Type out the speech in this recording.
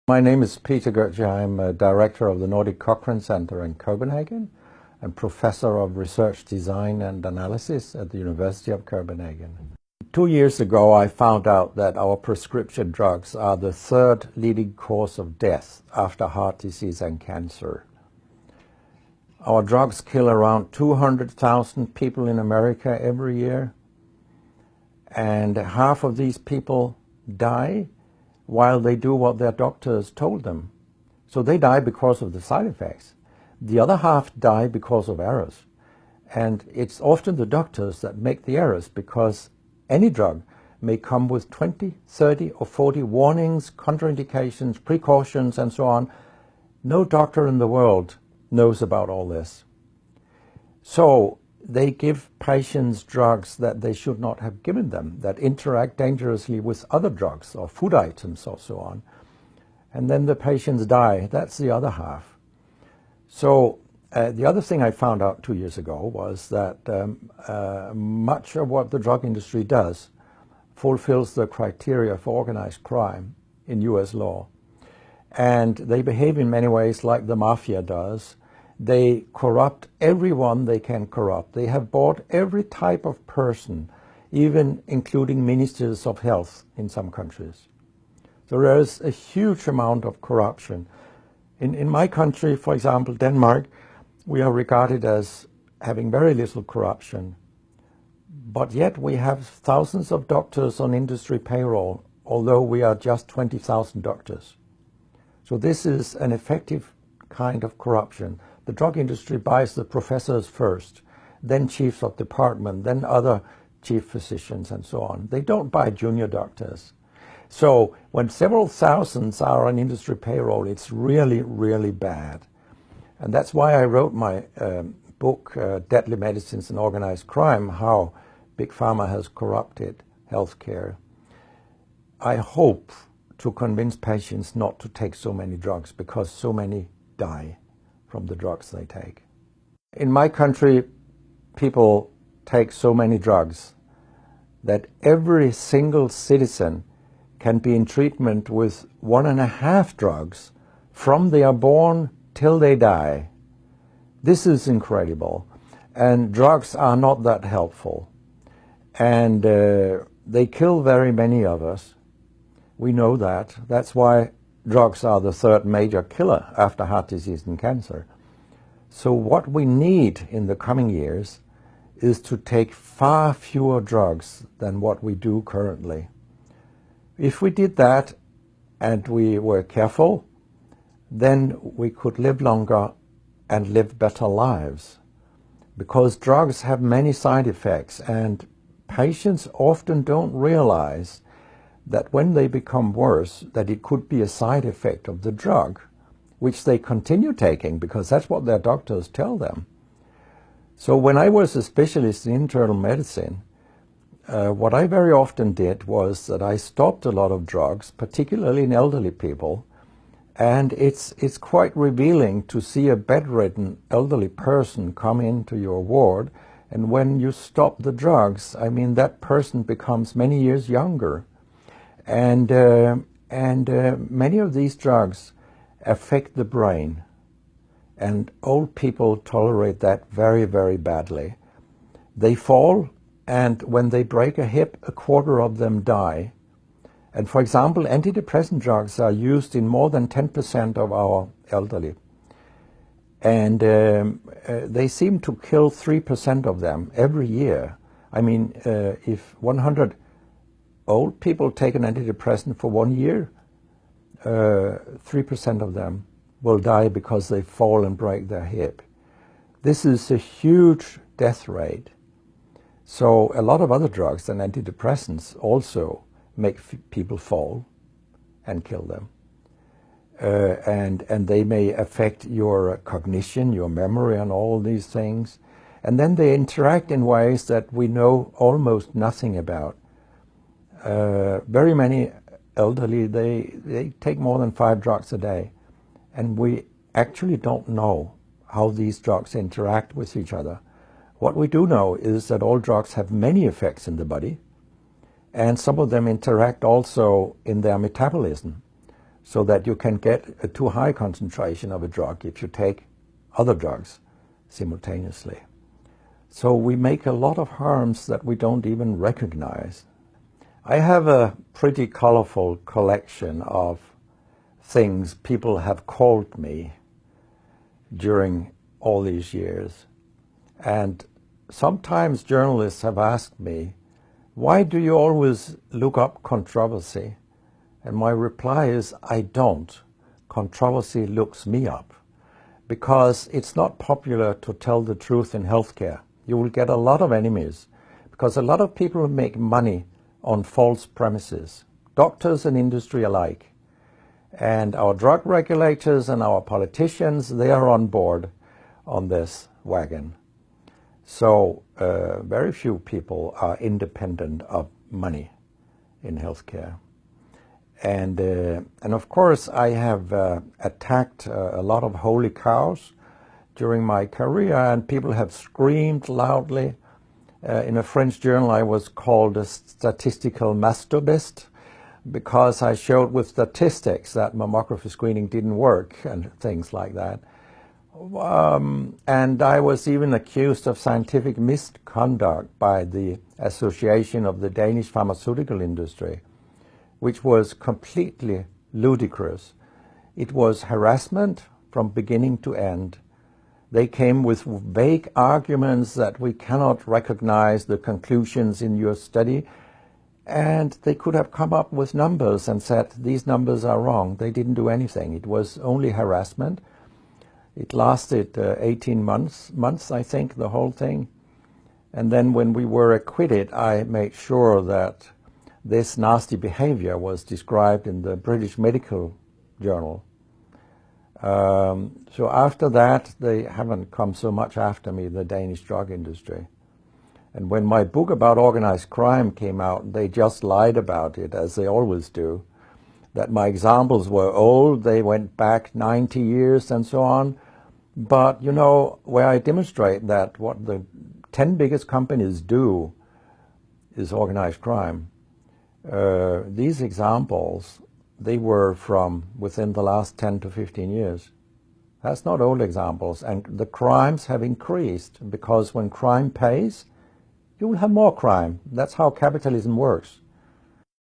My name is Peter Goetze. I'm a director of the Nordic Cochrane Center in Copenhagen and professor of research design and analysis at the University of Copenhagen. 2 years ago, I found out that our prescription drugs are the third leading cause of death after heart disease and cancer. Our drugs kill around 200,000 people in America every year, and half of these people die while they do what their doctors told them. So they die because of the side effects. The other half die because of errors. And it's often the doctors that make the errors, because any drug may come with 20, 30 or 40 warnings, contraindications, precautions, and so on. No doctor in the world knows about all this. So they give patients drugs that they should not have given them, that interact dangerously with other drugs or food items or so on. And then the patients die. That's the other half. So the other thing I found out 2 years ago was that much of what the drug industry does fulfills the criteria for organized crime in US law. And they behave in many ways like the mafia does. They corrupt everyone they can corrupt. They have bought every type of person, even including ministers of health in some countries. So there is a huge amount of corruption. In my country, for example, Denmark, we are regarded as having very little corruption. But yet we have thousands of doctors on industry payroll, although we are just 20,000 doctors. So this is an effective kind of corruption. The drug industry buys the professors first, then chiefs of department, then other chief physicians and so on. They don't buy junior doctors. So when several thousands are on industry payroll, it's really, really bad. And that's why I wrote my book, Deadly Medicines and Organized Crime, How Big Pharma Has Corrupted Healthcare. I hope to convince patients not to take so many drugs, because so many die from the drugs they take. In my country, people take so many drugs that every single citizen can be in treatment with 1.5 drugs from they are born till they die. This is incredible. And drugs are not that helpful. And they kill very many of us. We know that. That's why drugs are the third major killer after heart disease and cancer. So what we need in the coming years is to take far fewer drugs than what we do currently. If we did that and we were careful, then we could live longer and live better lives. Because drugs have many side effects, and patients often don't realize that when they become worse, that it could be a side effect of the drug, which they continue taking because that's what their doctors tell them. So when I was a specialist in internal medicine, what I very often did was that I stopped a lot of drugs, particularly in elderly people, and it's quite revealing to see a bedridden elderly person come into your ward, and when you stop the drugs, I mean, that person becomes many years younger. And many of these drugs affect the brain, and old people tolerate that very, very badly. They fall, and when they break a hip, 1/4 of them die. And for example, antidepressant drugs are used in more than 10% of our elderly. And they seem to kill 3% of them every year. I mean, if 100 old people take an antidepressant for 1 year, 3% of them will die because they fall and break their hip. This is a huge death rate. So a lot of other drugs than antidepressants also make people fall and kill them. And they may affect your cognition, your memory, and all these things. And then they interact in ways that we know almost nothing about. Very many elderly, they take more than 5 drugs a day, and we actually don't know how these drugs interact with each other. What we do know is that all drugs have many effects in the body, and some of them interact also in their metabolism. so that you can get a too high concentration of a drug if you take other drugs simultaneously. So we make a lot of harms that we don't even recognize. I have a pretty colorful collection of things people have called me during all these years. And sometimes journalists have asked me, why do you always look up controversy? And my reply is, I don't. Controversy looks me up. Because it's not popular to tell the truth in healthcare. You will get a lot of enemies, because a lot of people make money on false premises, doctors and industry alike. And our drug regulators and our politicians, they are on board on this wagon. So very few people are independent of money in healthcare. And of course, I have attacked a lot of holy cows during my career, and people have screamed loudly. In a French journal, I was called a statistical masturbist because I showed with statistics that mammography screening didn't work and things like that. And I was even accused of scientific misconduct by the Association of the Danish Pharmaceutical Industry, which was completely ludicrous. It was harassment from beginning to end. They came with vague arguments that we cannot recognize the conclusions in your study, and they could have come up with numbers and said, these numbers are wrong. They didn't do anything. It was only harassment. It lasted 18 months, I think, the whole thing. And then when we were acquitted, I made sure that this nasty behavior was described in the British Medical Journal. So after that, they haven't come so much after me, the Danish drug industry. And when my book about organized crime came out, they just lied about it, as they always do, that my examples were old, they went back 90 years and so on. But, you know, where I demonstrate that what the 10 biggest companies do is organized crime, these examples, they were from within the last 10 to 15 years. That's not old examples. And the crimes have increased because when crime pays, you will have more crime. That's how capitalism works.